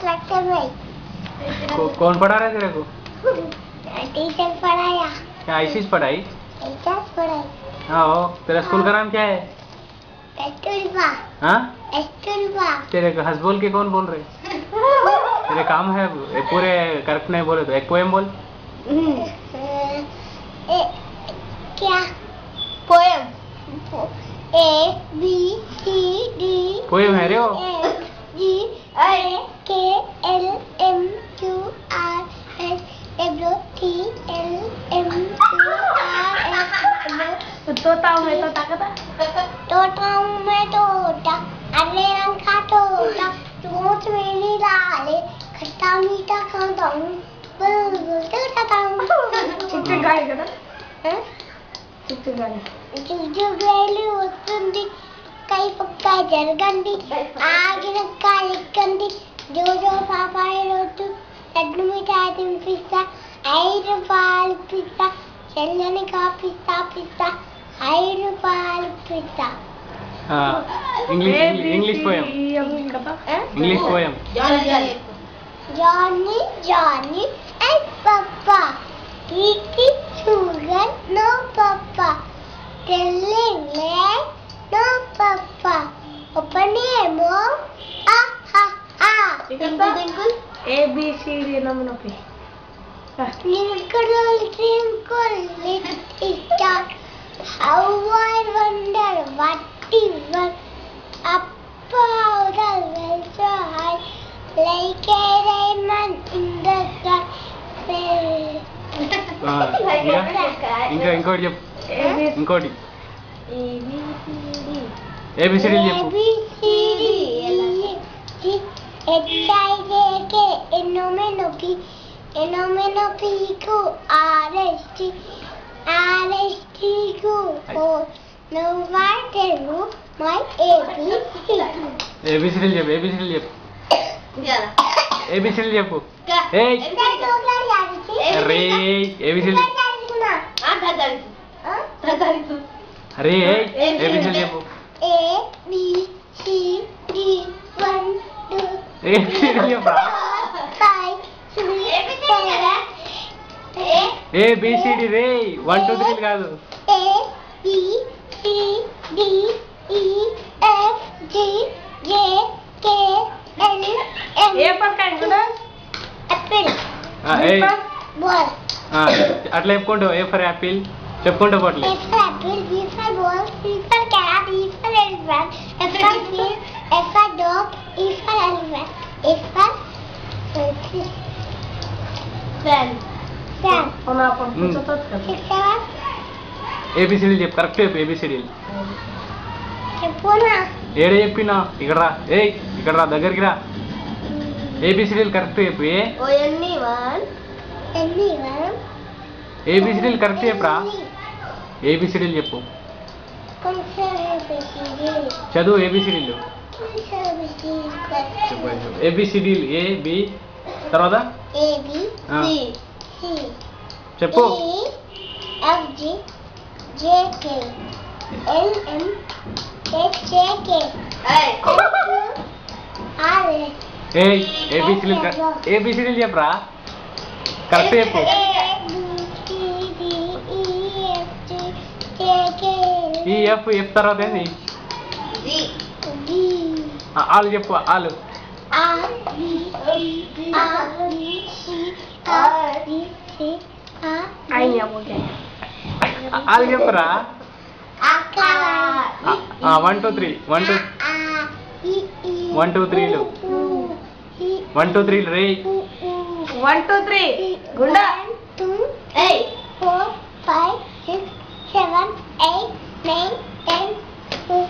Tractor में। कौन पढ़ा रहा है तेरे को? टीचर पढ़ाया। क्या आईसीएस पढ़ाई? टीचर पढ़ाई। हाँ हो। तेरा स्कूल का नाम क्या है? एस्टुलवा। हाँ? एस्टुलवा। तेरे को हंस बोल के कौन बोल रहे? तेरे काम है पूरे करेक्ट नहीं बोले तो एक पोएम बोल। क्या? Poem. A B C D poem है रे वो। F G K L M Q R S W T L M Q R S तोता हूँ मैं, तोता कता? तोता हूँ मैं तोता, हरे रंग का तोता, चोंच मेरी लाल है, खट्टा मीठा खाता हूँ, बुलबुल चढ़ाता हूँ। चिट्ठी गाय कता? हैं? चिट्ठी गाय। जो गैली वस्तुंदी, कई पक्का जरगंदी, आगे रखा लिखंदी, जो पापा है रोटू, लड्डू मिठाई तुम पिस्ता, आइर पाल पिस्ता, चलने का पिस्ता पिस्ता, आइर पाल पिस्ता। हाँ English poem. English poem. Johnny, Johnny and Papa eating sugar, no Papa. Telling lies, no Papa. Open your mouth, ah ha ha. Twinkle, A B C D number P. Twinkle, twinkle, little star, how I wonder what it was. Up above the world so high, like a diamond in the sky. ఇంకా ఇంకోటి చెప్పు. ఇంకోటి A B C D చెప్పు. A B C D చెప్పు. A B C D చెప్పు. A B C D చెప్పు. ఏయ్ అరే ఏబిసిడి. అరే ఏబిసిడి చెప్పు. ఏబిసిడి చెప్పరా? ఏబిసిడి రే 1 2 3 కాదు. అట్లా చెప్పుకుంటావు. ఏ ఫర్ యాపిల్ చెప్పుకుంటూ పోట్లే. ఏబిసిడీలు చెప్పు. కరెక్ట్ చెప్పు ఏబిసిడీలు. ఏడే చెప్పినా ఇక్కడ రా. ఏయ్ ఇక్కడ రా, దగ్గరికి రా. ఏబిసిడీలు కరెక్ట్ చెప్పు. ఏబిసిడీలు కరెక్ట్ చెప్పురా. ఏబిసిడీలు చెప్పు. చదువు ఏబిసిడీలు చెప్పు. ఏబిసిడీలు ఏ బి తర్వాత చెప్పు. ఏబిసిడీలు చెప్పరా. కరెక్ట్ చెప్పు. ఈ ఎఫ్ ఎఫ్ తర్వాత ఏంది? ఆలు చెప్పు. ఆలు ఆలు చెప్పురా. 1 2 3 1 2 3 1 2 3 రే. 1 2 3 గుండా. 2 4 5 6 7 8 9 10